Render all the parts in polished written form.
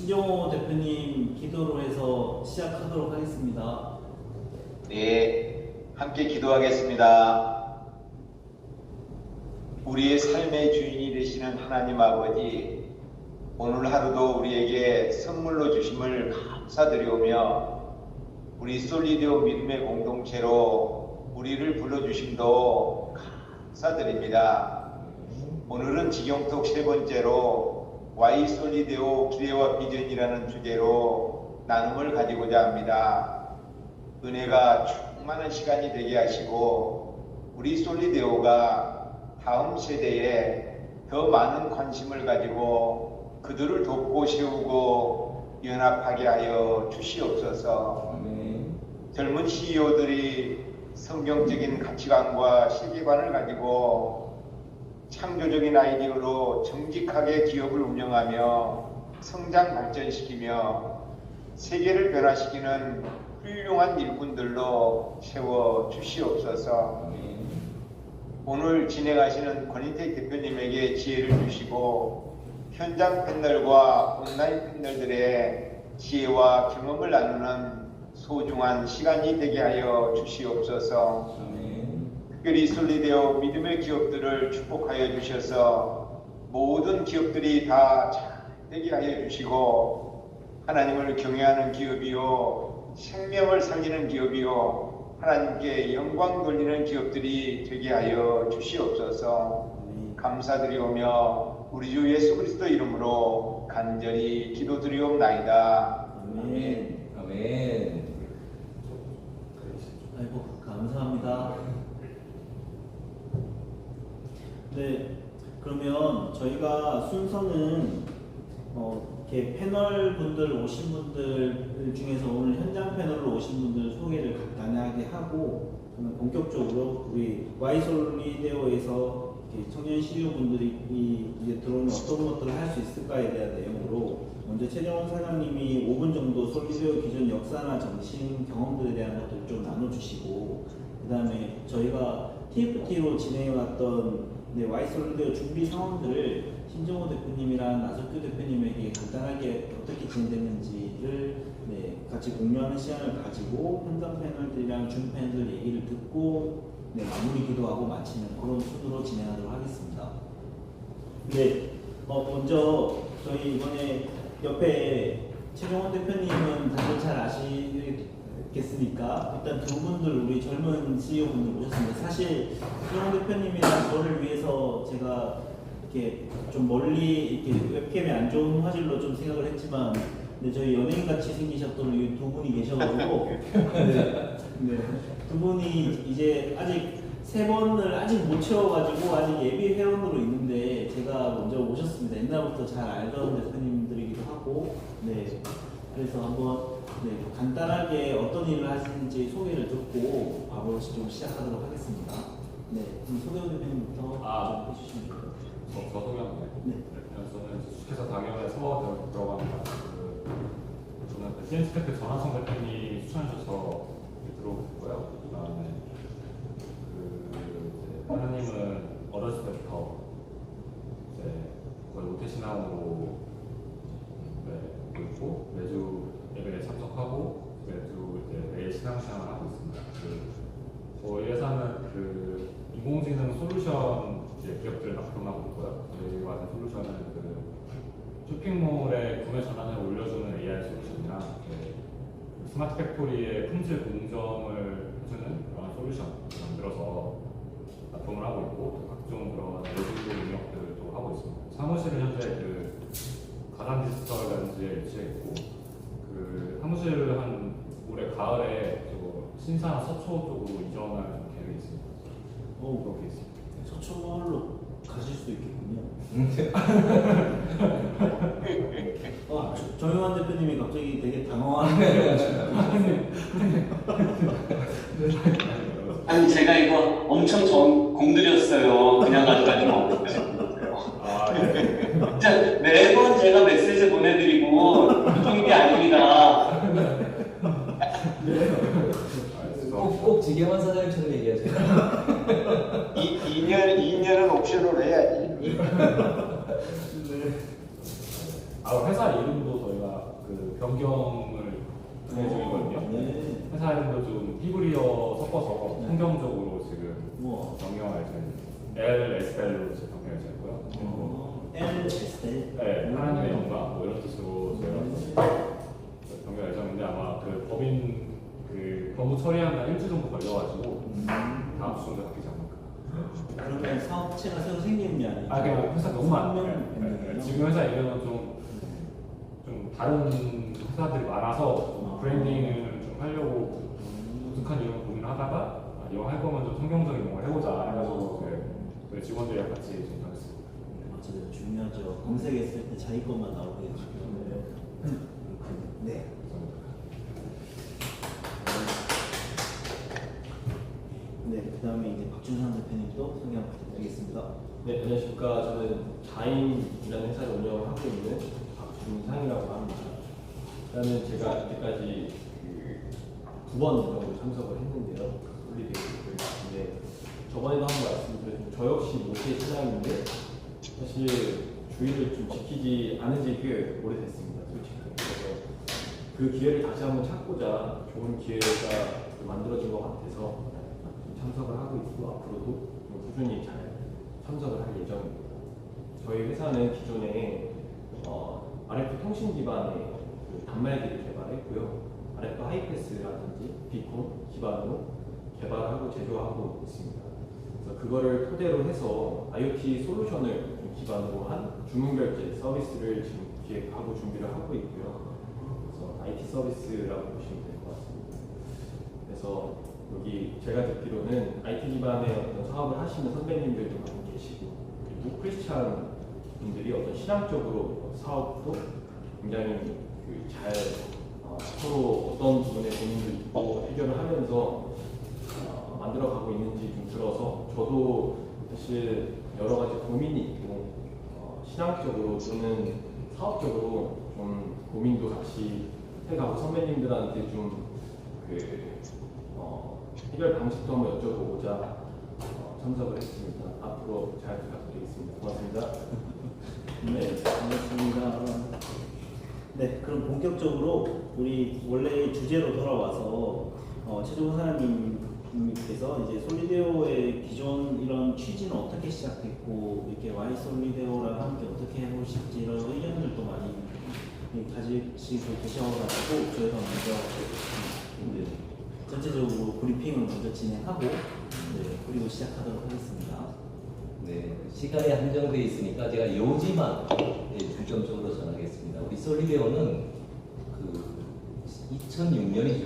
신정호 대표님 기도로 해서 시작하도록 하겠습니다. 네, 함께 기도하겠습니다. 우리의 삶의 주인이 되시는 하나님 아버지, 오늘 하루도 우리에게 선물로 주심을 감사드리오며 우리 솔리디오 믿음의 공동체로 우리를 불러주심도 감사드립니다. 오늘은 직영톡 세 번째로 Y 솔리디오 기대와 비전이라는 주제로 나눔을 가지고자 합니다. 은혜가 충만한 시간이 되게 하시고 우리 솔리디오가 다음 세대에 더 많은 관심을 가지고 그들을 돕고 세우고 연합하게 하여 주시옵소서. 젊은 CEO들이 성경적인 가치관과 세계관을 가지고 창조적인 아이디어로 정직하게 기업을 운영하며 성장 발전시키며 세계를 변화시키는 훌륭한 일꾼들로 세워 주시옵소서. 오늘 진행하시는 권인택 대표님에게 지혜를 주시고 현장 패널과 온라인 패널들의 지혜와 경험을 나누는 소중한 시간이 되게 하여 주시옵소서. 특별히 솔리디오 믿음의 기업들을 축복하여 주셔서 모든 기업들이 다 잘 되게 하여 주시고 하나님을 경외하는 기업이요 생명을 살리는 기업이요 하나님께 영광 돌리는 기업들이 되게 하여 주시옵소서. 감사드리오며 우리 주 예수 그리스도 이름으로 간절히 기도드리옵나이다. 아멘. 아멘. 아이고, 감사합니다. 네, 그러면 저희가 순서는 이렇게 패널 분들 오신 분들 중에서 오늘 현장 패널로 오신 분들 소개를 간단하게 하고 그러면 본격적으로 우리 와이솔리데오에서 청년 CEO 분들이 이제 들어오면 어떤 것들을 할 수 있을까에 대한 내용으로 먼저 최정원 사장님이 5분 정도 솔리데오 기존 역사나 정신 경험들에 대한 것들을 좀 나눠주시고 그 다음에 저희가 TFT로 진행해왔던 와이솔리데오 준비 상황들을 신정호 대표님이랑 나석규 대표님에게 간단하게 어떻게 진행됐는지를 같이 공유하는 시간을 가지고 현장 패널들이랑 준 패널들 얘기를 듣고 마무리 기도하고 마치는 그런 순으로 진행하도록 하겠습니다. 먼저 저희 이번에 옆에 최정원 대표님은 다들 잘 아시겠습니까? 일단 두 분들 우리 젊은 CEO 분들 오셨습니다. 사실 최정원 대표님이랑 저를 위해서 제가 이렇게 좀 멀리 이렇게 웹캠이 안 좋은 화질로 좀 생각을 했지만 저희 연예인같이 생기셨던 이 두 분이 계셔가지고 두 분이 이제 아직 세 번을 아직 못 채워가지고 아직 예비 회원으로 있는데 제가 먼저 오셨습니다. 옛날부터 잘 알던 대표님들이기도 하고 그래서 한번 간단하게 어떤 일을 하시는지 소개를 듣고 바로 좀 시작하도록 하겠습니다. 그럼 소대원 대표님부터 좀 해주시면 돼요. 저 소개하면 돼요? 저는 주식회사 당연에서 들어갑니다. 저는 CN스테크 전하성 대표님이 추천해 주셔서 들어오고요. 그다음에 하나님은 어렸을 때부터 거의 모태신앙으로 있고 매주 예배에 참석하고 매주 매일 신앙생활을 하고 있습니다. 저희 회사는 인공지능 솔루션 기업들을 납품하고 있고요. 저희 하는 솔루션은 쇼핑몰에 구매 전환을 올려주는 AI 솔루션이나 스마트 팩토리의 품질 공정을 해주는 그런 솔루션 만들어서 납품을 하고 있고 각종 그런 내부 능력들도 하고 있습니다. 사무실은 현재 가단 디지털 단지에 위치해 있고 사무실을 한 올해 가을에 신사나 서초 쪽으로 이전할 계획이 있습니다. 그렇게 있습니다. 서초마을로 가실 수 있겠군요. 정영환 대표님이 갑자기 되게 당황하는 아니 제가 이거 엄청 공들였어요. 그냥 가져가지 마. 진짜 매번 제가 메시지 보내드리고 보통 일이 아닙니다. 꼭 지경환 사장님처럼 얘기하세요. 2년은 옵션으로 해야지. 회사 이름도 저희가 그 변경을 진행 중이거든요. 네. 회사 이름도 좀 히브리어 섞어서 네. 성경적으로 지금 우와. 변경할 예정입니다. LSL로 이제 변경할 예정이고요. LSL. 네, 하나님의 영광 뭐 이런 뜻으로 저희가 변경 예정인데 아마 그 법인 그 법무 처리하는 한 일주 정도 걸려가지고 다음 주 정도 바뀌지 않을까. 그러면 사업체가 새로 생기는 게 아니고 그냥 회사 너무 많아요. 변경이에요? 지금 회사 이름은 좀 다른 회사들이 많아서 브랜딩을 좀 하려고 독특한 이름 고민을 하다가 이용할 거면 좀 성경적인 이용을 해보자 해가지고 저희 직원들이랑 같이 좀 정했습니다. 맞아요. 중요하죠. 검색했을 때 자기 것만 나오게 해주고. 네. 네, 그 다음에 이제 박준상 대표님도 소개 한번 부탁드리겠습니다. 네, 안녕하십니까. 저는 자인이라는 회사를 운영하고 있는 박준상이라고 합니다. 일단은 제가 이때까지 두 번 정도 참석을 했는데요. 솔리데이를. 근데 저번에도 한번 말씀드렸지만 저 역시 모태 신앙인데 사실 주의를 좀 지키지 않은 지 꽤 오래됐습니다. 솔직히. 그래서 그 기회를 다시 한번 찾고자 좋은 기회가 만들어진 것 같아서 참석을 하고 있고 앞으로도 꾸준히 잘 참석을 할 예정입니다. 저희 회사는 기존에 RF 통신 기반의 단말기를 개발했고요. RF 하이패스라든지 비콘 기반으로 개발하고 제조하고 있습니다. 그래서 그거를 토대로 해서 IoT 솔루션을 기반으로 한 주문결제 서비스를 지금 기획하고 준비를 하고 있고요. 그래서 IT 서비스라고 보시면 될 것 같습니다. 그래서 여기 제가 듣기로는 IT 기반의 어떤 사업을 하시는 선배님들도 많이 계시고 그리고 크리스찬 분들이 어떤 신앙적으로 사업도 굉장히 잘 서로 어떤 부분에 고민도 있고 해결을 하면서 만들어가고 있는지 좀 들어서 저도 사실 여러 가지 고민이 있고 신앙적으로 또는 사업적으로 좀 고민도 같이 해가고 선배님들한테 좀 해결 방식도 한번 여쭤보고자 참석을 했습니다. 앞으로 잘 부탁드리겠습니다. 고맙습니다. 네, 반갑습니다. 네, 그럼 본격적으로 우리 원래 주제로 돌아와서 최종호 사장님께서 이제 솔리데오의 기존 이런 취지는 어떻게 시작됐고 이렇게 Y 솔리데오랑 함께 어떻게 해보실지 이런 의견들도 많이 가지시고 계셔가지고 저희가 먼저 전체적으로 브리핑을 먼저 진행하고 그리고 시작하도록 하겠습니다. 네, 시간이 한정되어 있으니까 제가 요지만 중점적으로 전하겠습니다. 우리 솔리데오는 2006년이죠.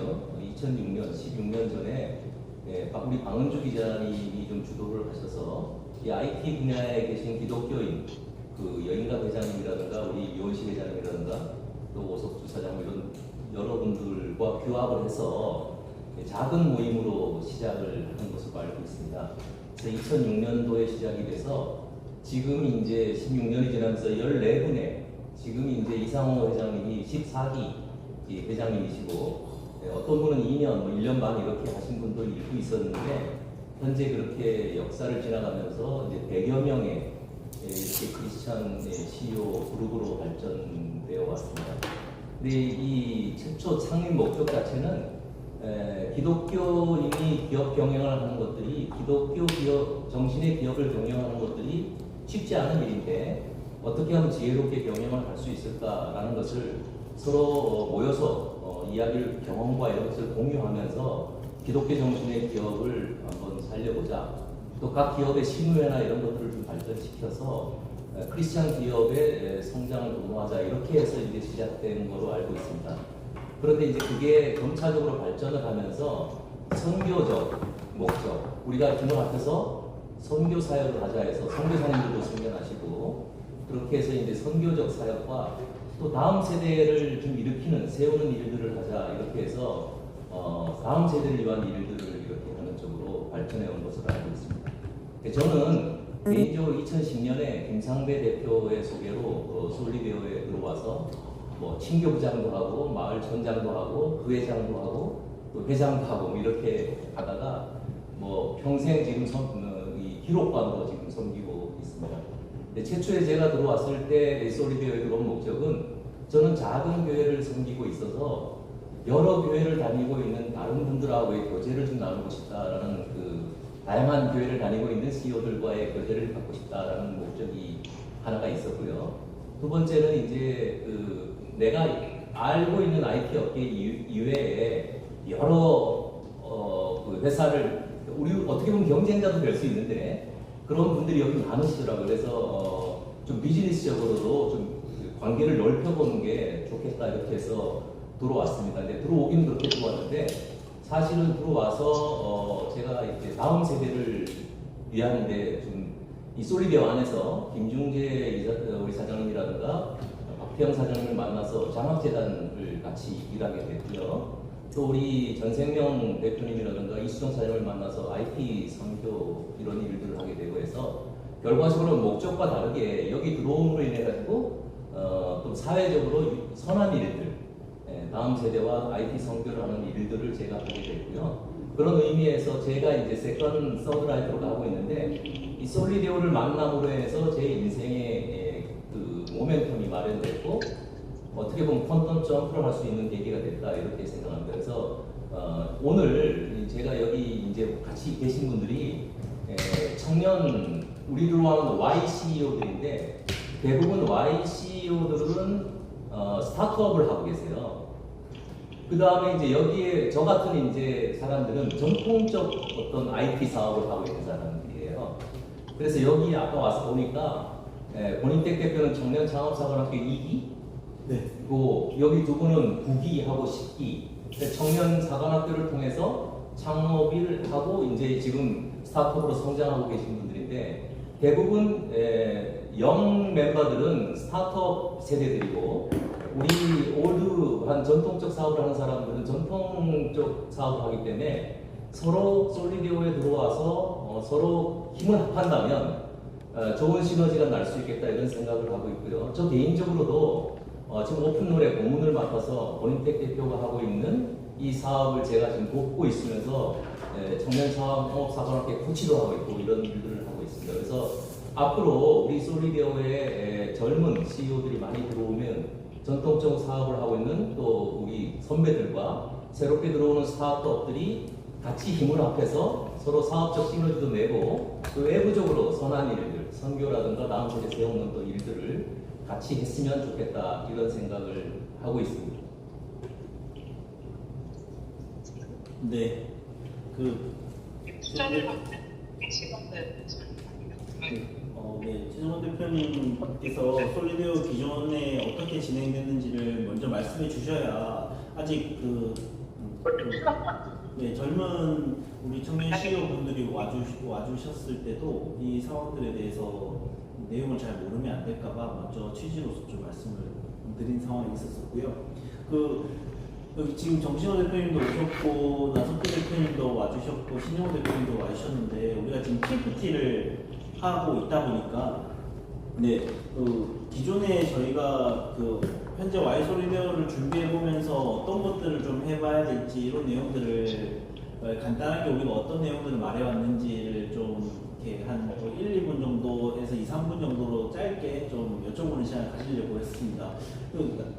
2006년, 16년 전에 우리 방은주 기자님이 좀 주도를 하셔서 이 IT 분야에 계신 기독교인 여인가 회장님이라든가 우리 유원식 회장님이라든가 또 오석주 사장 이런 여러분들과 규합을 해서 작은 모임으로 시작을 한 것으로 알고 있습니다. 그래서 2006년도에 시작이 돼서 지금 이제 16년이 지나면서 14분의 지금 이제 이상호 회장님이 14기 회장님이시고 어떤 분은 2년, 1년 반 이렇게 하신 분도 있고 있었는데 현재 그렇게 역사를 지나가면서 이제 100여 명의 이렇게 크리스찬 CEO 그룹으로 발전되어 왔습니다. 근데 이 최초 창립 목적 자체는 기독교인이 기업 경영을 하는 것들이 기독교 기업 정신의 기업을 경영하는 것들이 쉽지 않은 일인데 어떻게 하면 지혜롭게 경영을 할 수 있을까라는 것을 서로 모여서 이야기를 경험과 이런 것을 공유하면서 기독교 정신의 기업을 한번 살려보자. 또 각 기업의 신뢰나 이런 것들을 좀 발전시켜서 크리스찬 기업의 성장을 도모하자 이렇게 해서 이제 시작된 거로 알고 있습니다. 그런데 이제 그게 점차적으로 발전을 하면서 선교적 목적, 우리가 주님 앞에서 선교 사역을 하자 해서 선교사님들도 생겨나시고 그렇게 해서 이제 선교적 사역과 또 다음 세대를 좀 일으키는 세우는 일들을 하자 이렇게 해서 다음 세대를 위한 일들을 이렇게 하는 쪽으로 발전해 온 것으로 알고 있습니다. 저는 개인적으로 2010년에 김상배 대표의 소개로 솔리데오에 들어와서 뭐 친교부장도 하고 마을촌장도 하고 부회장도 하고 또 회장도 하고 이렇게 하다가 뭐 평생 지금 이 기록관으로 지금 섬기고 있습니다. 최초에 제가 들어왔을 때 솔리데오에 들어온 목적은 저는 작은 교회를 섬기고 있어서 여러 교회를 다니고 있는 다른 분들하고의 교제를 좀 나누고 싶다라는 그 다양한 교회를 다니고 있는 CEO들과의 교제를 갖고 싶다라는 목적이 하나가 있었고요. 두 번째는 이제 그 내가 알고 있는 IT 업계 이외에 여러 그 회사를 우리 어떻게 보면 경쟁자도 될 수 있는데 그런 분들이 여기 많으시더라고요. 그래서 좀 비즈니스적으로도 좀 관계를 넓혀보는 게 좋겠다 이렇게 해서 들어왔습니다. 근데 들어오긴 그렇게 들어왔는데 사실은 들어와서 제가 이제 다음 세대를 위하는데 좀 이 솔리디오 안에서 김중재 우리 사장님이라든가 박태영 사장님을 만나서 장학재단을 같이 일하게 됐고요. 또 우리 전생명 대표님이라든가 이수정 사장을 만나서 IT 선교 이런 일들을 하게 되고 해서 결과적으로 목적과 다르게 여기 들어옴으로 인해 가지고 또 사회적으로 선한 일들, 다음 세대와 IT 선교를 하는 일들을 제가 하게 됐고요. 그런 의미에서 제가 이제 세컨 서드라이프로 가고 있는데 이 솔리디오를 만남으로 해서 제 인생의 그 모멘텀이 마련됐고 어떻게 보면 퀀텀 점프를 할 수 있는 계기가 됐다 이렇게 생각합니다. 그래서 오늘 제가 여기 이제 같이 계신 분들이 청년 우리 들어와는 Y CEO들인데 대부분 Y CEO들은 스타트업을 하고 계세요. 그 다음에 이제 여기에 저 같은 이제 사람들은 전통적 어떤 IT 사업을 하고 있는 사람들이에요. 그래서 여기 아까 와서 보니까 본인택 대표는 청년 창업사관학교 2기, 네. 그리고 여기 두 분은 9기 하고 10기. 청년 사관학교를 통해서 창업을 하고 이제 지금 스타트업으로 성장하고 계신 분들인데 대부분 영 멤버들은 스타트업 세대들이고 우리 올드한 전통적 사업을 하는 사람들은 전통적 사업을 하기 때문에 서로 솔리디오에 들어와서 서로 힘을 합한다면 좋은 시너지가 날 수 있겠다 이런 생각을 하고 있고요. 저 개인적으로도 지금 오픈롤에 고문을 맡아서 본인택 대표가 하고 있는 이 사업을 제가 지금 돕고 있으면서 청년 창업사관학교 코치도 하고 있고 이런 일들을 하고 있습니다. 그래서 앞으로 우리 솔리디오에 젊은 CEO들이 많이 들어오면 전통적 사업을 하고 있는 또 우리 선배들과 새롭게 들어오는 스타트업들이 같이 힘을 합해서 서로 사업적 시너지도 내고 또 외부적으로 선한 일들, 선교라든가 다음 세대 세우는 또 일들을 같이 했으면 좋겠다 이런 생각을 하고 있습니다. 네. 네, 최정원 대표님께서 솔리디오 기존에 어떻게 진행됐는지를 먼저 말씀해 주셔야 아직 네, 젊은 우리 청년 CEO 분들이 와주셨을 때도 이 상황들에 대해서 내용을 잘 모르면 안 될까봐 먼저 취지로서 좀 말씀을 드린 상황이 있었었고요. 여기 지금 정신호 대표님도 오셨고 나석규 대표님도 와주셨고 신영호 대표님도 와주셨는데 우리가 지금 TFT를 하고 있다 보니까 네, 기존에 저희가 현재 와이솔리디오를 준비해 보면서 어떤 것들을 좀 해봐야 될지 이런 내용들을 간단하게 우리가 어떤 내용들을 말해왔는지를 좀 이렇게 한 1, 2분 정도에서 2, 3분 정도로 짧게 좀 여쭤보는 시간을 가지려고 했습니다.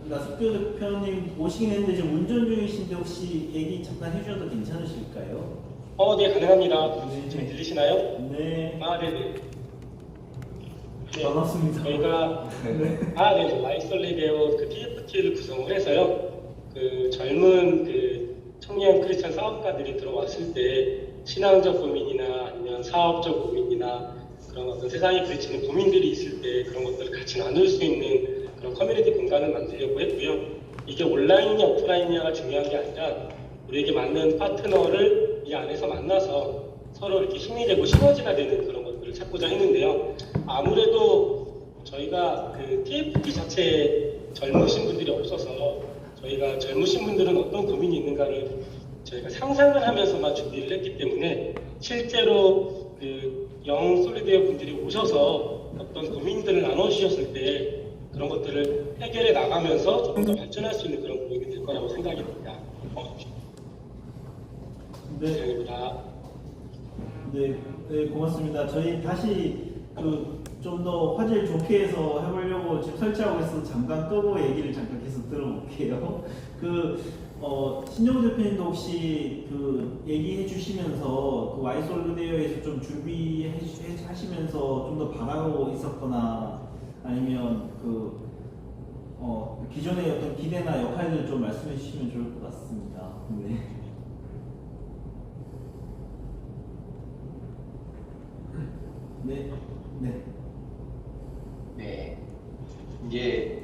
나석규 대표님 오시긴 했는데 지금 운전 중이신데 혹시 얘기 잠깐 해주셔도 괜찮으실까요? 네, 가능합니다. 네. 잘 들리시나요? 네. 네네. 네, 반갑습니다. 저희가 네. 와이솔리디오 TFT를 구성을 해서요. 젊은 청년 크리스천 사업가들이 들어왔을 때 신앙적 고민이나 아니면 사업적 고민이나 그런 어떤 세상에 부딪히는 고민들이 있을 때 그런 것들을 같이 나눌 수 있는 그런 커뮤니티 공간을 만들려고 했고요. 이게 온라인이냐 오프라인이냐가 중요한 게 아니라 우리에게 맞는 파트너를 이 안에서 만나서 서로 이렇게 힘이 되고 시너지가 되는 그런 것들을 찾고자 했는데요. 아무래도 저희가 TFT 자체에 젊으신 분들이 없어서 저희가 젊으신 분들은 어떤 고민이 있는가를 저희가 상상을 하면서만 준비를 했기 때문에 실제로 영 솔리디오 분들이 오셔서 어떤 고민들을 나눠주셨을 때 그런 것들을 해결해 나가면서 조금 더 발전할 수 있는 그런 모임이 될 거라고 생각이 듭니다. 네. 네, 고맙습니다. 저희 다시 좀 더 화제를 좋게 해서 해보려고 지금 설치하고 있어서 잠깐 끄고 얘기를 잠깐 계속 들어볼게요. 신정우 대표님도 혹시 그 얘기해 주시면서 그 와이솔루데오에서 좀 준비하시면서 좀 더 바라고 있었거나 아니면 기존의 어떤 기대나 역할들 좀 말씀해 주시면 좋을 것 같습니다. 네. 네. 네. 네. 이제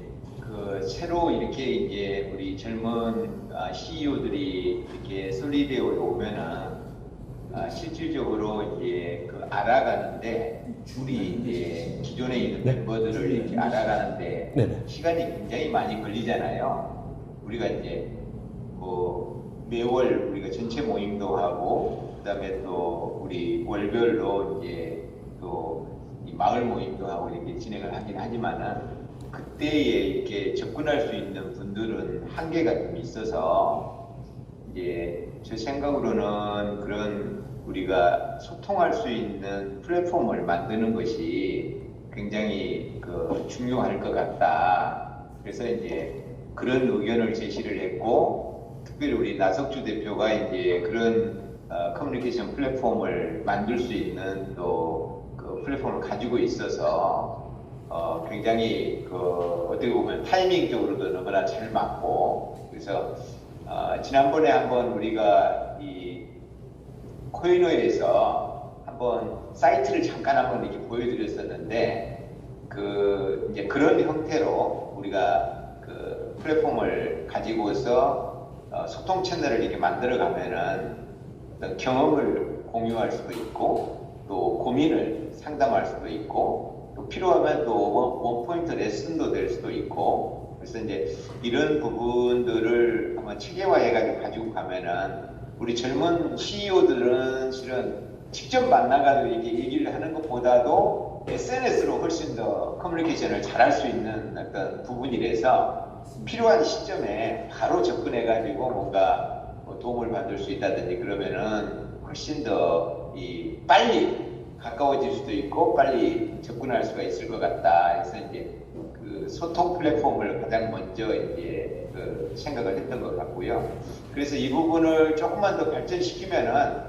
새로 이렇게 이제 우리 젊은 CEO들이 이렇게 솔리데오에 오면은 실질적으로 이제 알아가는데 우리 이제 기존에 있는 멤버들을 이렇게 알아가는데 시간이 굉장히 많이 걸리잖아요. 우리가 이제 매월 우리가 전체 모임도 하고 그다음에 또 우리 월별로 이제 또 이 마을 모임도 하고 이렇게 진행을 하긴 하지만은 그때에 이렇게 접근할 수 있는 분들은 한계가 좀 있어서 이제 제 생각으로는 그런 우리가 소통할 수 있는 플랫폼을 만드는 것이 굉장히 중요할 것 같다. 그래서 이제 그런 의견을 제시를 했고 특별히 우리 나석주 대표가 이제 그런 커뮤니케이션 플랫폼을 만들 수 있는 또 그 플랫폼을 가지고 있어서 굉장히 어떻게 보면 타이밍적으로도 너무나 잘 맞고 그래서 지난번에 한번 우리가 이 코이노에서 한번 사이트를 잠깐 한번 이렇게 보여드렸었는데 이제 그런 형태로 우리가 플랫폼을 가지고서 소통 채널을 이렇게 만들어 가면은 어떤 경험을 공유할 수도 있고 또 고민을 상담할 수도 있고 또 필요하면 또 원포인트 레슨도 될 수도 있고 그래서 이제 이런 부분들을 한번 체계화해가지고 가지고 가면은 우리 젊은 CEO들은 실은 직접 만나가지고 이렇게 얘기를 하는 것보다도 SNS로 훨씬 더 커뮤니케이션을 잘할 수 있는 어떤 부분이라서 필요한 시점에 바로 접근해가지고 뭔가 도움을 받을 수 있다든지 그러면은 훨씬 더 빨리 가까워질 수도 있고 빨리 접근할 수가 있을 것 같다. 그래서 이제 소통 플랫폼을 가장 먼저 이제 생각을 했던 것 같고요. 그래서 이 부분을 조금만 더 발전시키면은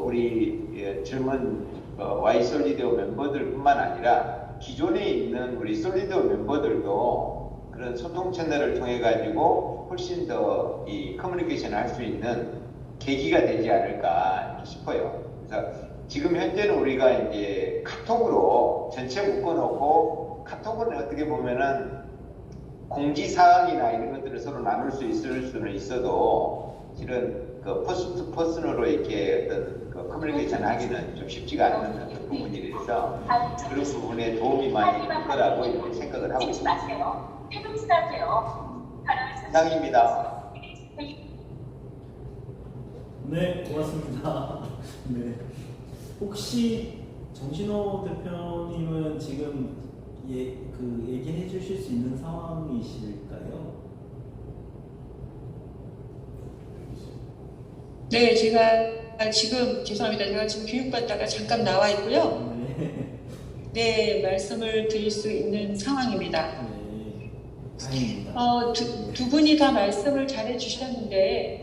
우리 젊은 와이솔리데오 멤버들뿐만 아니라 기존에 있는 우리 솔리데오 멤버들도 그런 소통 채널을 통해 가지고 훨씬 더 이 커뮤니케이션을 할 수 있는 계기가 되지 않을까 싶어요. 그래서 지금 현재는 우리가 이제 카톡으로 전체 묶어놓고 카톡은 어떻게 보면은 공지사항이나 이런 것들을 서로 나눌 수 있을 수는 있어도 실은 퍼슨 투 퍼슨으로 이렇게 어떤 커뮤니케이션 하기는 좀 쉽지가 않은 어떤 부분이라서 그런 부분에 도움이 많이 될 거라고 이렇게 생각을 하고 있습니다. 이상입니다. 네, 고맙습니다. 네. 혹시 정신호 대표님은 지금 얘기해 주실 수 있는 상황이실까요? 네, 제가 지금 죄송합니다. 제가 지금 교육받다가 잠깐 나와 있고요. 네, 말씀을 드릴 수 있는 상황입니다. 네, 다행입니다. 두 분이 다 말씀을 잘해 주셨는데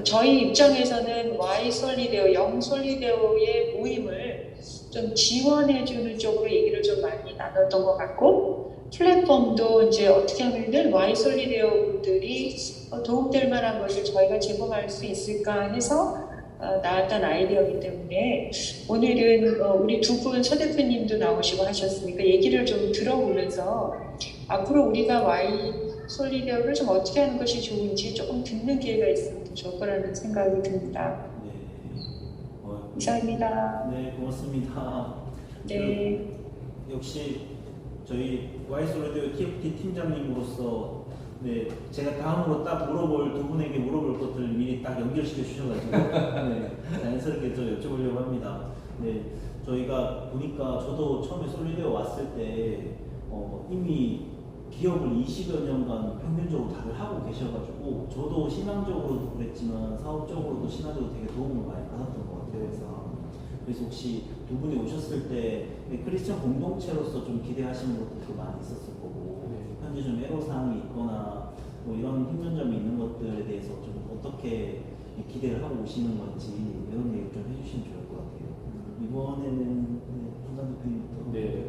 저희 입장에서는 와이솔리데오, 영솔리데오의 모임을 좀 지원해주는 쪽으로 얘기를 좀 많이 나눴던 것 같고 플랫폼도 이제 어떻게 하면은 와이솔리데오 분들이 도움될 만한 것을 저희가 제공할 수 있을까 해서 나왔던 아이디어이기 때문에 오늘은 우리 두 분 서 대표님도 나오시고 하셨으니까 얘기를 좀 들어보면서 앞으로 우리가 와이솔리데오를 좀 어떻게 하는 것이 좋은지 조금 듣는 기회가 있으면 더 좋을 거라는 생각이 듭니다. 네. 이상입니다. 네, 고맙습니다. 네. 역시 저희 와이솔리데오 TFT 팀장님으로서 네, 제가 다음으로 딱 두 분에게 물어볼 것들을 미리 딱 연결시켜 주셔가지고 네, 자연스럽게 저 여쭤보려고 합니다. 네, 저희가 보니까 저도 처음에 솔리데오 왔을 때 이미 기업을 20여 년간 평균적으로 다들 하고 계셔가지고 저도 신앙적으로도 그랬지만 사업적으로도 신앙적으로 되게 도움을 많이 받았던 것 같아요. 그래서 그래서 혹시 두 분이 오셨을 때 크리스천 공동체로서 좀 기대하시는 것들도 많이 있었을 거고 현재 좀 애로사항이 있거나 뭐 이런 힘든 점이 있는 것들에 대해서 좀 어떻게 기대를 하고 오시는 건지 이런 얘기 좀 해주시면 좋을 것 같아요. 이번에는 부산 대표님부터. 네.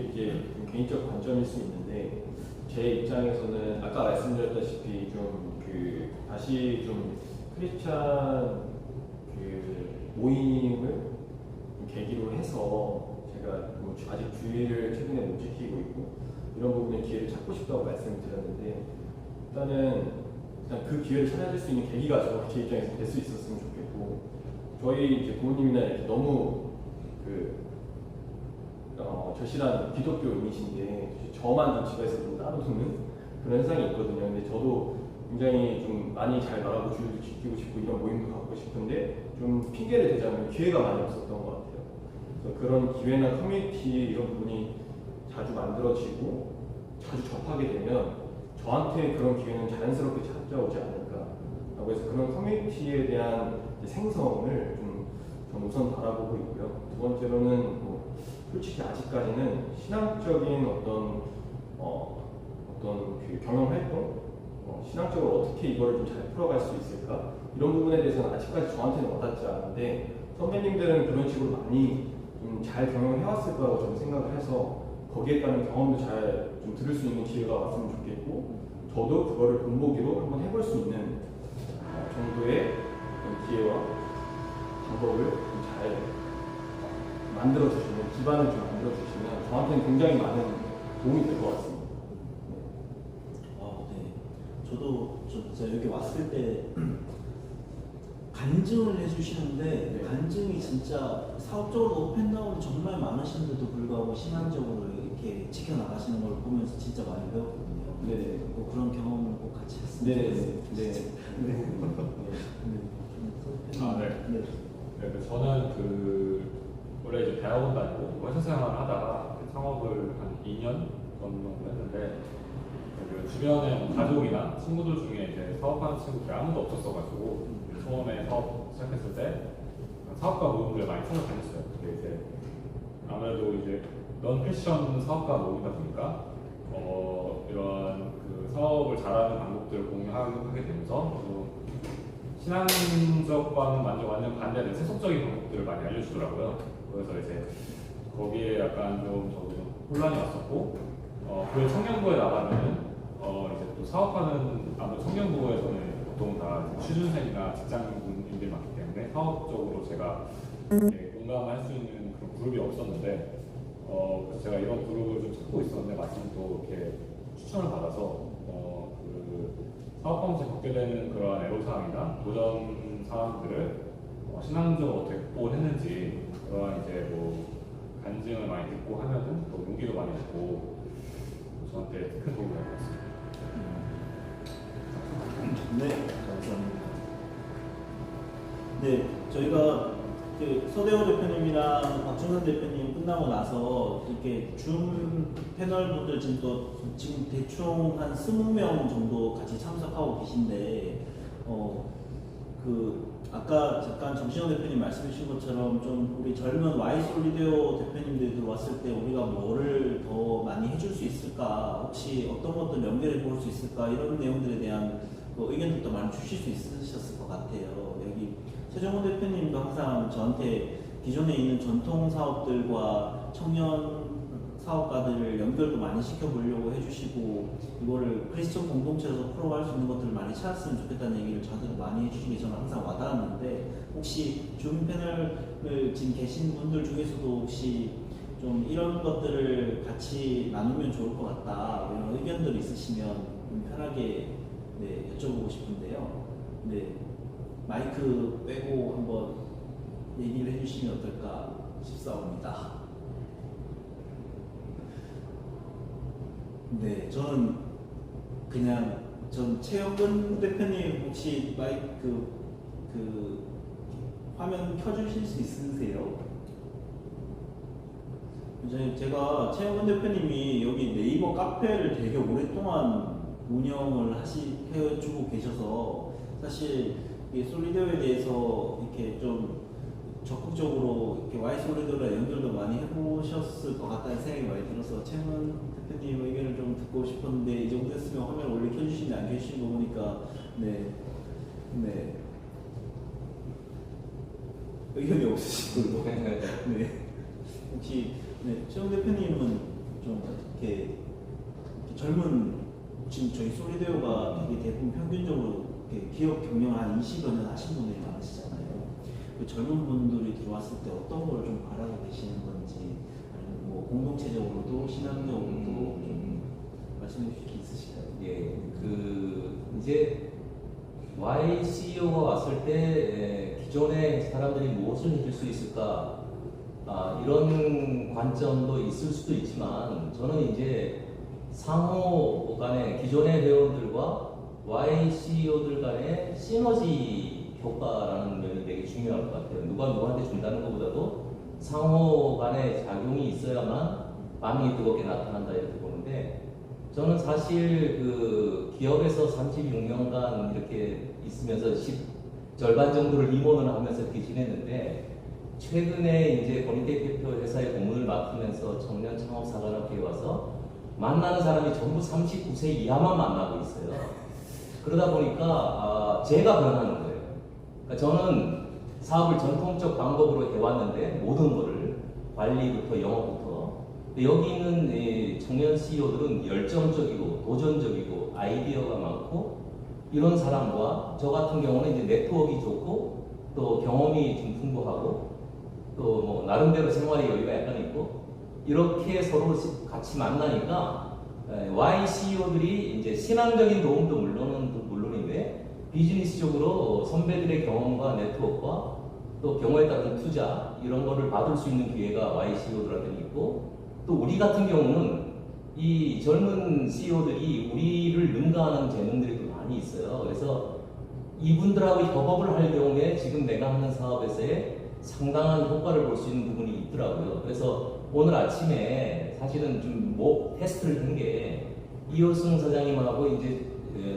이제 좀 개인적 관점일 수 있는데 제 입장에서는 아까 말씀드렸다시피 좀 다시 좀 크리스찬 모임을 좀 계기로 해서 제가 뭐 아직 주의를 최근에 못 지키고 있고 이런 부분에 기회를 찾고 싶다고 말씀을 드렸는데 일단 그 기회를 찾아줄 수 있는 계기가 제 입장에서 될 수 있었으면 좋겠고 저희 이제 부모님이나 이렇게 너무 절실한 기독교인이신데 저만 좀 집에서 좀 따로 두는 그런 현상이 있거든요. 근데 저도 굉장히 좀 많이 잘 나가고 주의도 지키고 싶고 이런 모임도 갖고 싶은데 좀 핑계를 대자면 기회가 많이 없었던 것 같아요. 그래서 그런 기회나 커뮤니티 이런 부분이 자주 만들어지고 자주 접하게 되면 저한테 그런 기회는 자연스럽게 찾아오지 않을까라고 해서 그런 커뮤니티에 대한 생성을 좀 저는 우선 바라보고 있고요. 두 번째로는 뭐 솔직히 아직까지는 신앙적인 어떤 그 경영 활동, 신앙적으로 어떻게 이거를 좀 잘 풀어갈 수 있을까 이런 부분에 대해서는 아직까지 저한테는 와닿지 않은데 선배님들은 그런 식으로 많이 좀 잘 경영을 해왔을 거라고 저는 생각을 해서 거기에 따른 경험도 잘 좀 들을 수 있는 기회가 왔으면 좋겠고 저도 그거를 본보기로 한번 해볼 수 있는 정도의 기회와 방법을 좀 잘 만들어주시면 기반을 좀 만들어주시면 저한테는 굉장히 많은 도움이 될 것 같습니다. 저도 제가 여기 왔을 때 간증을 해주시는데 간증이 진짜 사업적으로 업앤다운이 정말 많으신데도 불구하고 신앙적으로 이렇게 지켜나가시는 걸 보면서 진짜 많이 배웠거든요. 네. 꼭 그런 경험을 꼭 같이 했으면 좋겠어요. 저는 원래 이제 대학원 다니고 회사 생활을 하다가 창업을 한 2년 정도 했는데 주변에 뭐 가족이나 친구들 중에 이제 사업하는 친구들이 아무도 없었어가지고 처음에 사업 시작했을 때 사업가 모임을 많이 찾아다녔어요. 근데 이제 아무래도 이제 넌 패션 사업가 모임이다 보니까 이런 그 사업을 잘하는 방법들을 공유하게 되면서 신앙적과는 완전 반대되는 세속적인 방법들을 많이 알려주더라고요. 그래서 이제 거기에 약간 저도 좀 혼란이 왔었고 그 청년부에 나가면은 이제 또 사업하는 아무래도 청년부에서는 보통 다 취준생이나 직장인들이 많기 때문에 사업적으로 제가 공감할 수 있는 그런 그룹이 없었는데 그래서 제가 이런 그룹을 좀 찾고 있었는데 마침 또 이렇게 추천을 받아서 그 사업하면서 겪게 되는 그런 애로사항이나 도전 사항들을 신앙적으로 어떻게 극복을 했는지 그런 이제 뭐 간증을 많이 듣고 하면은 또 용기도 많이 얻고 저한테 큰 도움이 될 것 같습니다. 네, 감사합니다. 네, 저희가 그 서대호 대표님이랑 박준선 대표님 끝나고 나서 이렇게 줌 패널 분들 지금 대충 한 20명 정도 같이 참석하고 계신데 아까 잠깐 정신영 대표님 말씀해 주신 것처럼 좀 우리 젊은 와이솔리데오 대표님들이 들어왔을 때 우리가 뭐를 더 많이 해줄 수 있을까, 혹시 어떤 것들 연결해 볼 수 있을까, 이런 내용들에 대한 의견들도 많이 주실 수 있으셨을 것 같아요. 여기 최정훈 대표님도 항상 저한테 기존에 있는 전통 사업들과 청년 사업가들을 연결도 많이 시켜보려고 해주시고 이거를 크리스천 공동체에서 풀어갈 수 있는 것들을 많이 찾았으면 좋겠다는 얘기를 저한테도 많이 해주시는 게 저는 항상 와닿았는데, 혹시 줌 패널을 지금 계신 분들 중에서도 혹시 좀 이런 것들을 같이 나누면 좋을 것 같다, 이런 의견들 있으시면 좀 편하게 여쭤보고 싶은데요. 마이크 빼고 한번 얘기를 해주시면 어떨까 싶사옵니다. 네, 전 최영근 대표님 혹시 마이크 화면 켜주실 수 있으세요? 제가 최영근 대표님이 여기 네이버 카페를 되게 오랫동안 운영을 해주고 계셔서 사실 이 솔리데오에 대해서 이렇게 좀 적극적으로 이렇게 와이솔리드랑 연결도 많이 해보셨을 것 같다는 생각이 많이 들어서 최문 대표님 의견을 좀 듣고 싶었는데 이 정도 됐으면 화면 원래 켜주시는지 안 켜주신 거 보니까 네 의견이 없으신 걸로. 네. 혹시 최문 대표님은 좀 이렇게 젊은 지금 저희 솔리데오가 되게 대부분 평균적으로 이렇게 기업 경영을 한 20여 년 하신 분들이 많으시잖아요. 그 젊은 분들이 들어왔을 때 어떤 걸 좀 바라고 계시는 건지 아니면 뭐 공동체적으로도 신앙적으로도 좀 말씀해 주실 게 있으실까요? 예, 이제 YCEO가 왔을 때 기존의 사람들이 무엇을 해줄 수 있을까? 이런 관점도 있을 수도 있지만 저는 이제 상호 간의 기존의 회원들과 YCEO들 간의 시너지 효과라는 면이 되게 중요할 것 같아요. 누가 누구한테 준다는 것보다도 상호 간의 작용이 있어야만 반응이 뜨겁게 나타난다 이렇게 보는데 저는 사실 그 기업에서 36년간 이렇게 있으면서 절반 정도를 임원을 하면서 이렇게 지냈는데 최근에 이제 권익대 대표 회사의 고문을 맡으면서 청년 창업사관학회에 와서 만나는 사람이 전부 39세 이하만 만나고 있어요. 그러다 보니까 제가 변하는 거예요. 그러니까 저는 사업을 전통적 방법으로 해왔는데 모든 거를 관리부터 영업부터 근데 여기 있는 청년 CEO들은 열정적이고 도전적이고 아이디어가 많고 이런 사람과 저 같은 경우는 이제 네트워크가 좋고 또 경험이 좀 풍부하고 또 뭐 나름대로 생활의 여유가 약간 있고 이렇게 서로 같이 만나니까 YCEO들이 이제 신앙적인 도움도 물론인데 비즈니스적으로 선배들의 경험과 네트워크와 또 경우에 따른 투자 이런 거를 받을 수 있는 기회가 YCEO들한테 있고 또 우리 같은 경우는 이 젊은 CEO들이 우리를 능가하는 재능들이 또 많이 있어요. 그래서 이분들하고 협업을 할 경우에 지금 내가 하는 사업에서의 상당한 효과를 볼 수 있는 부분이 있더라고요. 그래서 오늘 아침에 사실은 좀 목 테스트를 한 게 이호승 사장님하고 이제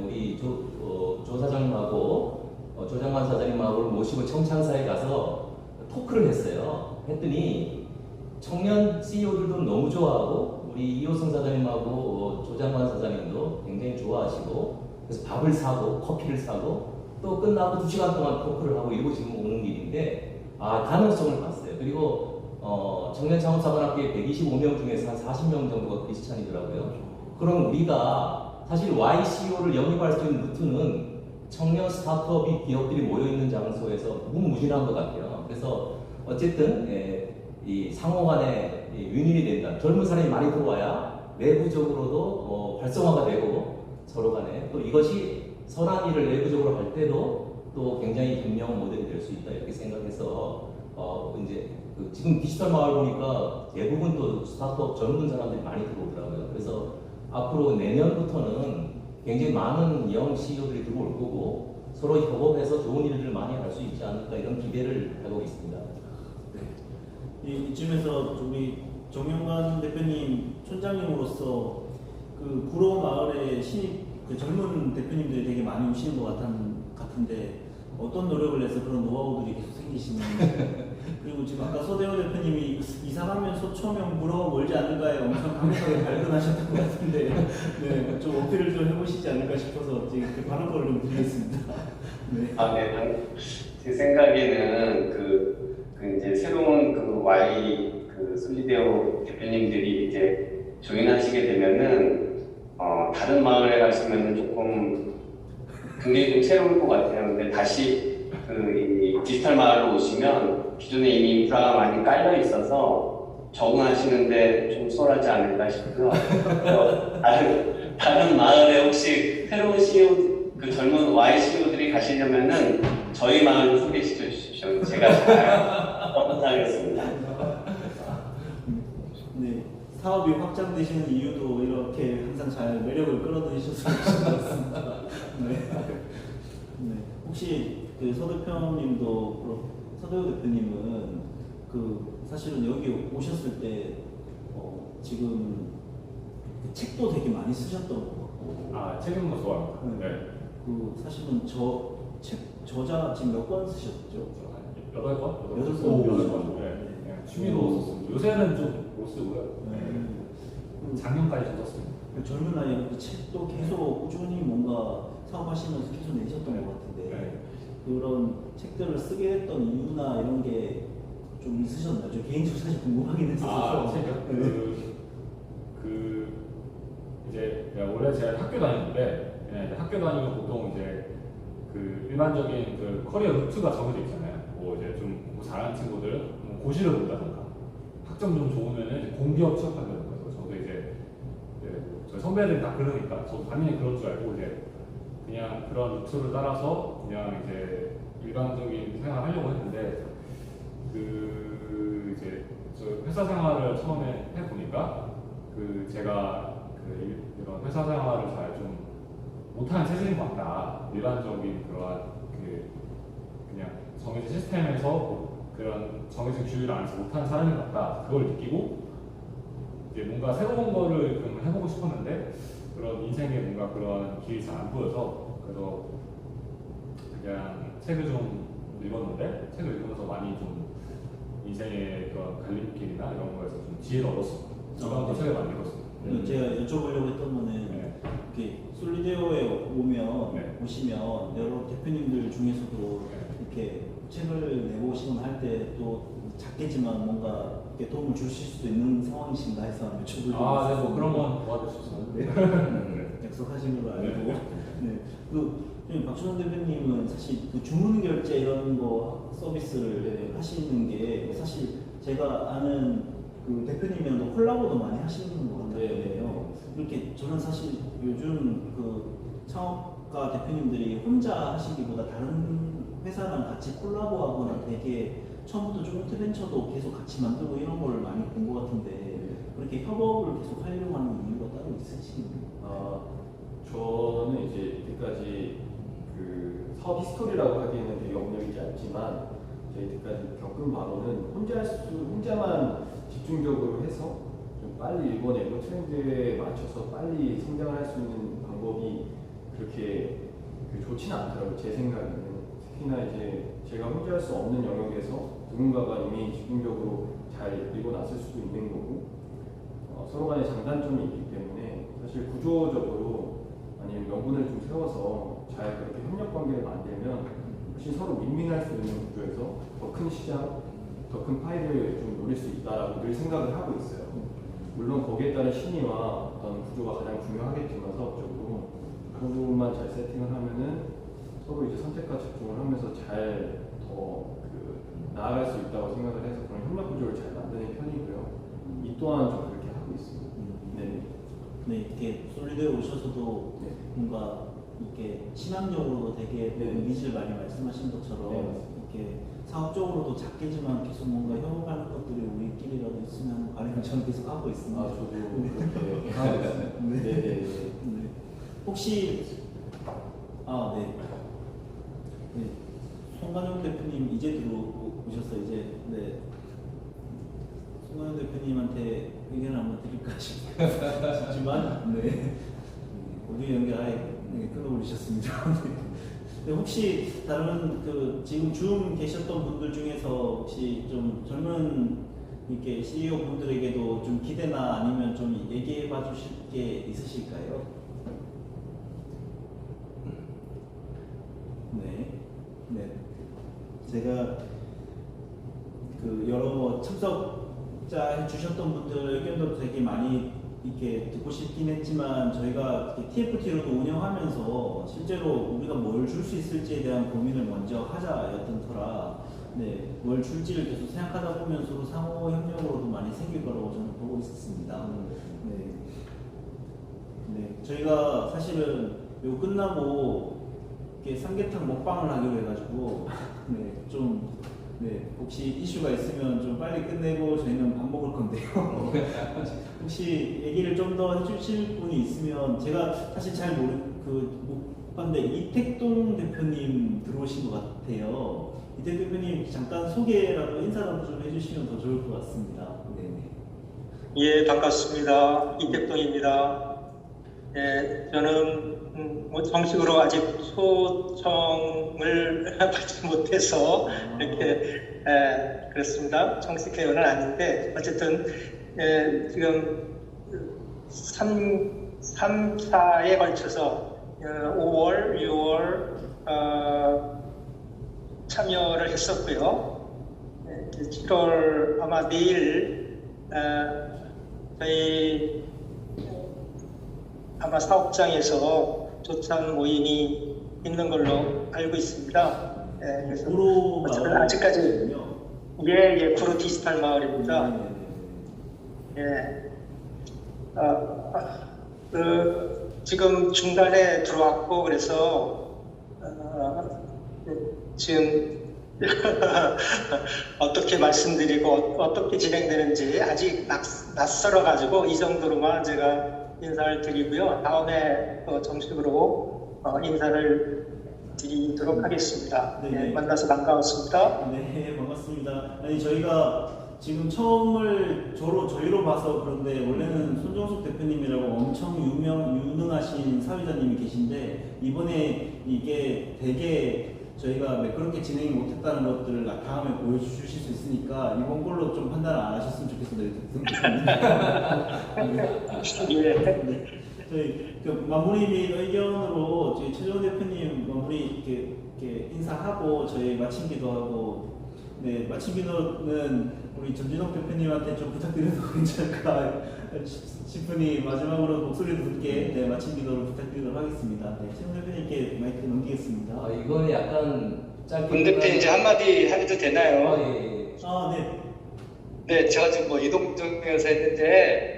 우리 조 사장님하고 조장관 사장님하고 모시고 청창사에 가서 토크를 했어요. 했더니 청년 CEO들도 너무 좋아하고 우리 이호승 사장님하고 조장관 사장님도 굉장히 좋아하시고 그래서 밥을 사고 커피를 사고 또 끝나고 2시간 동안 토크를 하고 이러고 지금 오는 길인데 가능성을 봤어요. 그리고 청년 창업사관학교에 125명 중에서 한 40명 정도가 크리스찬이더라고요. 그럼 우리가 사실 YCEO를 영입할 수 있는 루트는 청년 스타트업이 기업들이 모여있는 장소에서 무궁무진한 것 같아요. 그래서 어쨌든 이 상호 간에 윈윈이 된다. 젊은 사람이 많이 들어와야 내부적으로도 활성화가 되고 서로 간에 또 이것이 선한 일을 내부적으로 할 때도 또 굉장히 현명 모델이 될 수 있다 이렇게 생각해서 이제 지금 디지털 마을 보니까 대부분 또 스타트업 젊은 사람들이 많이 들어오더라고요. 그래서 앞으로 내년부터는 굉장히 많은 영 CEO들이 들어올 거고 서로 협업해서 좋은 일들을 많이 할 수 있지 않을까 이런 기대를 하고 있습니다. 네. 이쯤에서 우리 정영관 대표님 촌장님으로서 그 구로 마을에 신입 그 젊은 대표님들이 되게 많이 오시는 것 같은데 어떤 노력을 해서 그런 노하우들이 계속 생기시는지 그리고 지금 아까 서대호 대표님이 이사 가면 소초명 구로 멀지 않을까에 엄청 강력하게 발끈하셨던 것 같은데 네, 좀 어필을 좀 해보시지 않을까 싶어서 지금 그 발언을 좀 드리겠습니다. 네. 제 생각에는 이제 새로운 솔리데오 대표님들이 이제 조인하시게 되면은 다른 마을에 가시면은 조금 굉장히 좀 새로울 것 같아요. 근데 다시 이 디지털 마을로 오시면 기존에 이미 인프라가 많이 깔려 있어서 적응하시는데 좀 수월하지 않을까 싶고요. 다른 마을에 혹시 새로운 CEO, 젊은 YCEO들이 가시려면은 저희 마을로 소개시켜 주십시오. 제가 잘 감사하겠습니다. 네, 사업이 확장되시는 이유도 이렇게 항상 잘 매력을 끌어들이셔서 그러신 것 같습니다. 네. 혹시 서 대표님도 서대호 대표님은 사실은 여기 오셨을 때 지금 책도 되게 많이 쓰셨던 것 같고. 책은 뭐 좋아합니다. 네. 사실은 책 저자 지금 몇 권 쓰셨죠? 8권? 여덟 권? 권. 8권. 네. 그냥 취미로 썼습니다. 요새는 좀 못 쓰고요. 작년까지 좀 썼습니다. 젊은 나이에 그 책도 계속 꾸준히 뭔가 사업하시면서 계속 내셨던 것 같은데 네. 그런 책들을 쓰게 됐던 이유나 이런 게 좀 있으셨나요? 저 개인적으로 사실 궁금하긴 했었어서. 책이요? 이제 원래 제가 학교 다녔는데 이제 학교 다니면 보통 이제 그 일반적인 그 커리어 루트가 정해져 있잖아요. 뭐 이제 좀 공부 잘하는 친구들 고시를 본다던가 학점 좀 좋으면은 이제 공기업 취업한다던가. 그래서 저도 이제 저희 선배들이 다 그러니까 저도 당연히 그런 줄 알고 이제 그냥 그런 루트를 따라서 그냥 이제 일반적인 생활을 하려고 했는데 이제 저 회사 생활을 처음에 해 보니까 제가 이런 회사 생활을 잘 좀 못하는 체질인 것 같다. 일반적인 그러한 그냥 정해진 시스템에서 그런 정해진 규율 안에서 못하는 사람인 것 같다. 그걸 느끼고 이제 뭔가 새로운 거를 좀 해보고 싶었는데 그런 인생에 뭔가 그런 길이 잘 안 보여서 그래서 그냥 책을 좀 읽었는데 책을 읽으면서 많이 좀 인생의 그런 갈림길이나 이런 거에서 좀 지혜를 얻었습니다. 저도 책을 많이 읽었습니다. 제가 여쭤보려고 했던 거는 네. 이렇게 솔리데오에 네. 오시면 여러 대표님들 중에서도 네. 이렇게 책을 내보시거나 할 때 또 작겠지만 뭔가 이렇게 도움을 주실 수도 있는 상황이신가 해서 여쭤보려고 네, 뭐 그런 건 도와줄 수 있습니다. 네. 약속하신 걸로 알고. 네. 박준원 대표님은 사실 그 주문 결제 이런 거 서비스를 하시는 게 사실 제가 아는 그 대표님이랑도 콜라보도 많이 하시는 것 같아요. 이렇게 저는 사실 요즘 그 창업가 대표님들이 혼자 하시기보다 다른 회사랑 같이 콜라보하거나 되게 처음부터 조인트 벤처도 계속 같이 만들고 이런 걸 많이 본 것 같은데 그렇게 협업을 계속 하려고 하는 이유가 따로 있으신가요? 저는 이제 이때까지 그 사업 히스토리라고 하기에는 되게 업력이 짧지만 제가 이때까지 겪은 바로는 혼자만 집중적으로 해서 좀 빨리 읽어내고 트렌드에 맞춰서 빨리 성장을 할 수 있는 방법이 그렇게 좋지는 않더라고요. 제 생각에는. 특히나 이제 제가 혼자 할 수 없는 영역에서 누군가가 이미 집중적으로 잘 읽어놨을 수도 있는 거고 서로 간에 장단점이 있기 때문에 사실 구조적으로 아니면 명분을 좀 세워서 잘 그렇게 협력 관계를 만들면 훨씬 서로 윈윈할 수 있는 구조에서 더 큰 시장, 더 큰 파일을 좀 노릴 수 있다라고 늘 생각을 하고 있어요. 물론 거기에 따른 심의와 어떤 구조가 가장 중요하겠지만 사업적으로 그런 부분만 잘 세팅을 하면은 서로 이제 선택과 집중을 하면서 잘 더 나아갈 수 있다고 생각을 해서 그런 협력 구조를 잘 만드는 편이고요. 이 또한 좀 그렇게 하고 있습니다. 네, 이렇게 솔리드에 오셔서도 네. 뭔가 이렇게 신앙적으로도 되게 니즈를 많이 말씀하신 것처럼 이렇게 사업적으로도 작게지만 계속 뭔가 협업하는 것들이 우리끼리라도 있으면 가령 저는 계속 하고 있습니다. 저도 그렇게 하고 있습니다. 네. 혹시 송관영 대표님 이제 들어오셔서 이제 송관영 대표님한테 의견을 한번 드릴까 싶지만 오디오 연결 아예 끊어버리셨습니다. 혹시 다른 지금 줌 계셨던 분들 중에서 혹시 좀 젊은 이렇게 CEO 분들에게도 좀 기대나 아니면 좀 얘기해봐 주실 게 있으실까요? 네. 제가 여러 참석자 해주셨던 분들 의견도 되게 많이 이렇게 듣고 싶긴 했지만 저희가 TFT로도 운영하면서 실제로 우리가 뭘 줄 수 있을지에 대한 고민을 먼저 하자였던 터라 뭘 줄지를 계속 생각하다 보면 서로 상호 협력으로도 많이 생길 거라고 저는 보고 있었습니다. 저희가 사실은 요 끝나고 이렇게 삼계탕 먹방을 하기로 해가지고 혹시 이슈가 있으면 좀 빨리 끝내고 저희는 밥 먹을 건데요. 혹시 얘기를 좀 더 해주실 분이 있으면 제가 사실 잘 못 봤는데 이택동 대표님 들어오신 것 같아요. 이택동 대표님 잠깐 소개라도 인사라도 좀 해주시면 더 좋을 것 같습니다. 예, 반갑습니다. 이택동입니다. 저는 뭐 정식으로 아직 초청을 받지 못해서 이렇게 그렇습니다. 정식 회원은 아닌데 어쨌든 지금 3, 4에 걸쳐서 5월, 6월 참여를 했었고요. 7월 아마 내일 저희 아마 사업장에서 조찬 모임이 있는 걸로 알고 있습니다. 그래서 어쨌든 아직까지 구로 디지털 마을입니다. 지금 중간에 들어왔고 그래서 지금 어떻게 말씀드리고 어떻게 진행되는지 아직 낯설어 가지고 이 정도로만 제가 인사를 드리고요. 다음에 정식으로 인사를 드리도록 하겠습니다. 네. 만나서 반가웠습니다. 네, 반갑습니다. 아니 저희가 지금 처음을 저희로 봐서 그런데 원래는 손정숙 대표님이라고 엄청 유능하신 사회자님이 계신데 이번에 이게 되게 저희가 매끄럽게 진행이 못했다는 것들을 다음에 보여주실 수 있으니까 이번 걸로 좀 판단 안 하셨으면 좋겠습니다. 네. 저희 그 마무리 및 의견으로 저희 최재원 대표님 마무리 이렇게 인사하고 저희 마침 기도하고 네 마침 기도는 우리 전진홍 대표님한테 좀 부탁드려도 괜찮을까 싶으니 마지막으로 목소리를 듣게 네 마침 기도를 부탁드리도록 하겠습니다. 네 최재원 대표님께 마이크 넘기겠습니다. 이건 약간 짧게. 문 대표 이제 한마디 해도 되나요? 예. 네. 네, 제가 지금 뭐 이동 중에서 했는데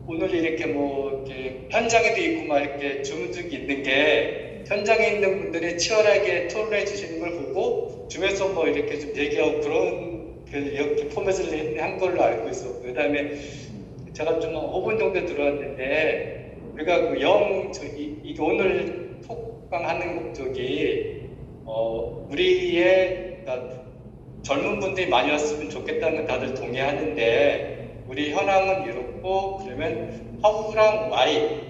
오늘 이렇게 이렇게 현장에도 있고 이렇게 주문들이 있는 게 현장에 있는 분들이 치열하게 토론해 주시는 걸 보고 중에서 이렇게 좀 얘기하고 그런 이렇게 포맷을 한 걸로 알고 있었고 그다음에 제가 좀 5분 정도 들어왔는데 우리가 이게 오늘 톡방하는 목적이 우리의 그러니까 젊은 분들이 많이 왔으면 좋겠다는 다들 동의하는데 우리 현황은 이렇고 그러면 하우랑 Y를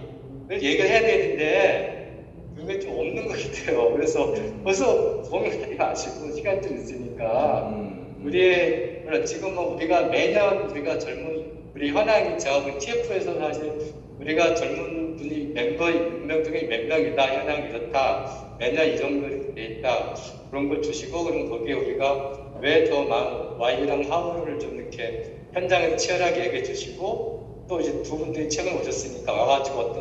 얘기를 해야 되는데 그게 좀 없는 것 같아요. 그래서 벌써 고민하지 마시고 시간 좀 있으니까 지금 우리가 매년 우리가 우리 현황이 제가 TF에서 사실 우리가 젊은 분이 몇 명 중에 몇 명이다 현황이 이렇다 매년 이 정도 돼 있다 그런 걸 주시고 그럼 거기에 우리가 왜 더 Y랑 하우를 좀 이렇게 현장에서 치열하게 얘기해 주시고 또 이제 두 분들이 최근에 오셨으니까 와가지고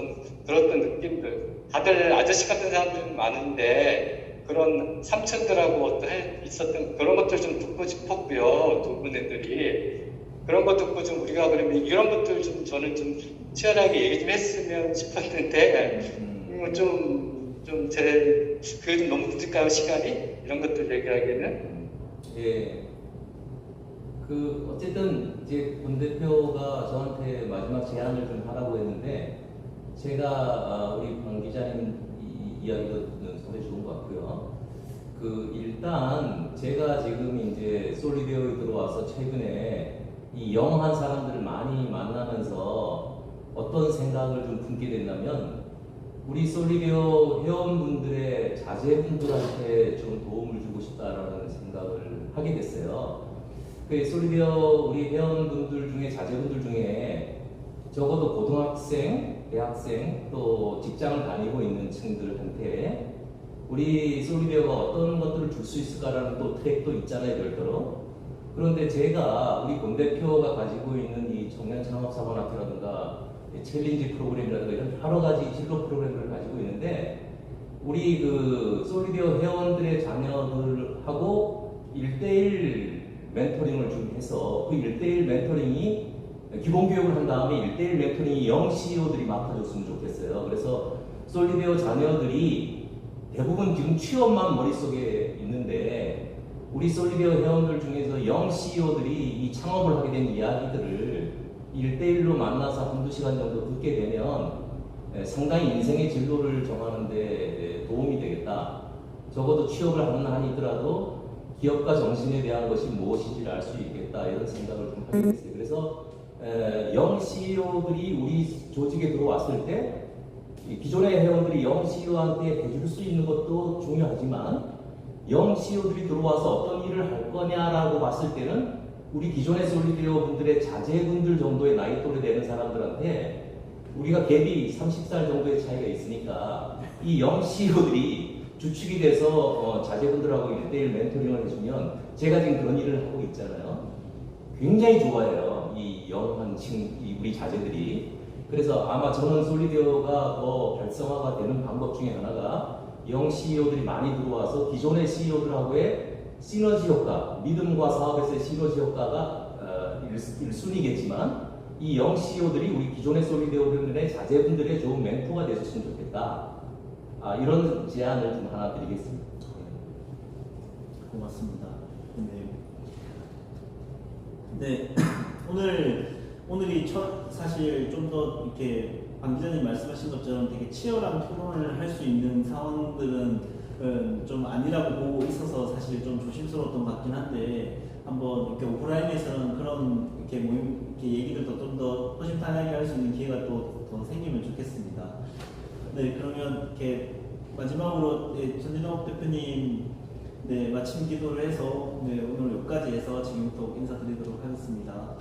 들었던 느낌들 다들 아저씨 같은 사람들이 많은데 그런 삼촌들하고 있었던 그런 것들 좀 듣고 싶었고요. 두 분들이 그런 거 듣고 좀 우리가 그러면 이런 것들 좀 저는 좀 치열하게 얘기 좀 했으면 싶었는데 그게 좀 너무 늦을까요 시간이 이런 것들 얘기하기에는 예. 어쨌든 이제 권 대표가 저한테 마지막 제안을 좀 하라고 했는데 제가 우리 권 기자님 이야기도 상당히 좋은 것 같고요. 일단 제가 지금 이제 솔리데오에 들어와서 최근에 이 영한 사람들을 많이 만나면서 어떤 생각을 좀 품게 됐냐면 우리 솔리데오 회원분들의 자제분들한테 좀 도움을 주고 싶다라는 생각을 하게 됐어요. 솔리데오 우리 회원분들 중에 자제분들 중에 적어도 고등학생, 대학생 또 직장을 다니고 있는 층들한테 우리 솔리데오가 어떤 것들을 줄 수 있을까라는 또 트랙도 있잖아요, 별도로. 그런데 제가 우리 권 대표가 가지고 있는 이 청년 창업 사관학교라든가 챌린지 프로그램이라든가 이런 여러 가지 진로 프로그램을 가지고 있는데 우리 솔리데오 회원들의 자녀들하고 1대1 멘토링을 좀 해서 그 1대1 멘토링이 기본 교육을 한 다음에 1대1 멘토링이 영 CEO들이 맡아줬으면 좋겠어요. 그래서 솔리데오 자녀들이 대부분 지금 취업만 머릿속에 있는데 우리 솔리데오 회원들 중에서 영 CEO들이 이 창업을 하게 된 이야기들을 1대1로 만나서 한두 시간 정도 듣게 되면 상당히 인생의 진로를 정하는 데 도움이 되겠다. 적어도 취업을 하는 한이 있더라도 기업가 정신에 대한 것이 무엇인지를 알 수 있겠다 이런 생각을 좀 하게 됐어요. 그래서 영 CEO들이 우리 조직에 들어왔을 때 기존의 회원들이 영 CEO한테 해줄 수 있는 것도 중요하지만 영 CEO들이 들어와서 어떤 일을 할 거냐라고 봤을 때는 우리 기존의 솔리데오 분들의 자제분들 정도의 나이 또래 되는 사람들한테 우리가 갭이 30살 정도의 차이가 있으니까 이 영 CEO들이 주축이 돼서 자제분들하고 1대1 멘토링을 해주면 제가 지금 그런 일을 하고 있잖아요. 굉장히 좋아해요. 이 영한 우리 자제들이. 그래서 아마 저는 솔리데오가 더 활성화가 되는 방법 중에 하나가 영 CEO들이 많이 들어와서 기존의 CEO들하고의 시너지 효과, 믿음과 사업에서의 시너지 효과가 1순위겠지만 이 영 CEO들이 우리 기존의 솔리데오들의 자제분들의 좋은 멘토가 되셨으면 좋겠다. 이런 제안을 좀 하나 드리겠습니다. 고맙습니다. 네, 오늘이 사실 좀 더 이렇게 방 기자님 말씀하신 것처럼 되게 치열한 토론을 할 수 있는 상황들은 좀 아니라고 보고 있어서 사실 좀 조심스러웠던 것 같긴 한데 한번 이렇게 오프라인에서는 그런 이렇게 모임 이렇게 얘기들도 좀 더 허심탄회하게 할 수 있는 기회가 또 더 생기면 좋겠습니다. 네, 그러면 이렇게 마지막으로 전진욱 대표님 마침 기도를 해서 오늘 여기까지 해서 지금부터 인사드리도록 하겠습니다.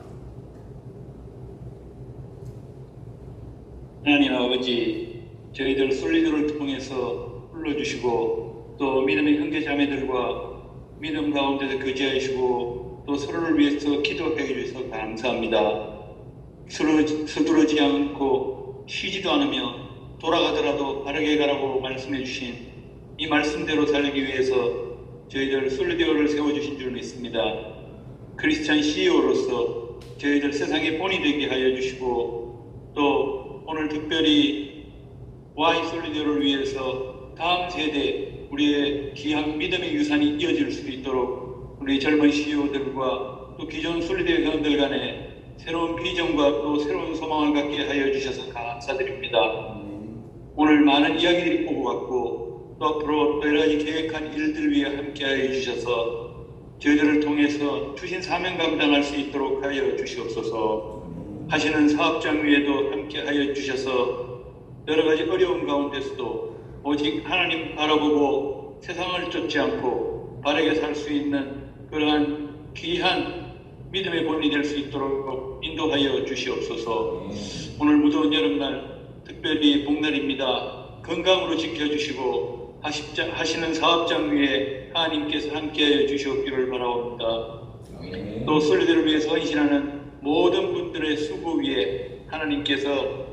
하나님 아버지, 저희들 솔리드를 통해서 불러주시고 또 믿음의 형제자매들과 믿음 가운데서 교제하시고 또 서로를 위해서 기도해 주셔서 감사합니다. 서두르지 않고 쉬지도 않으며 돌아가더라도 바르게 가라고 말씀해 주신 이 말씀대로 살기 위해서 저희들 솔리데오를 세워주신 줄 믿습니다. 크리스찬 CEO로서 저희들 세상의 본이 되게 하여 주시고 또 오늘 특별히 Y 솔리데오를 위해서 다음 세대 우리의 귀한 믿음의 유산이 이어질 수 있도록 우리 젊은 CEO들과 또 기존 솔리데오 회원들 간에 새로운 비전과 또 새로운 소망을 갖게 하여 주셔서 감사드립니다. 오늘 많은 이야기들이 오고 갔고 또 앞으로 또 여러 가지 계획한 일들 위해 함께 하여 주셔서 저희들을 통해서 주신 사명 감당할 수 있도록 하여 주시옵소서. 하시는 사업장 위에도 함께 하여 주셔서 여러 가지 어려운 가운데서도 오직 하나님 바라보고 세상을 쫓지 않고 바르게 살 수 있는 그러한 귀한 믿음의 본이 될 수 있도록 인도하여 주시옵소서. 오늘 무더운 여름날 특별히 복날입니다. 건강으로 지켜주시고 하시는 사업장 위에 하나님께서 함께하여 주시옵기를 바라옵니다. 또 솔리데오를 위해서 헌신하는 모든 분들의 수고 위에 하나님께서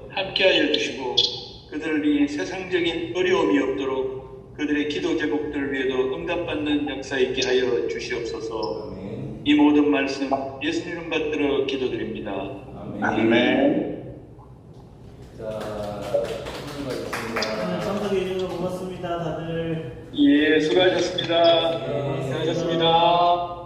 함께하여 주시고 그들이 세상적인 어려움이 없도록 그들의 기도 제목들 위에도 응답받는 역사 있게 하여 주시옵소서. 이 모든 말씀 예수님 이름 받들어 기도드립니다. 아멘. 자, 수고하셨습니다. 참석해 주셔서 고맙습니다, 다들. 예, 수고하셨습니다. 네, 수고하셨습니다.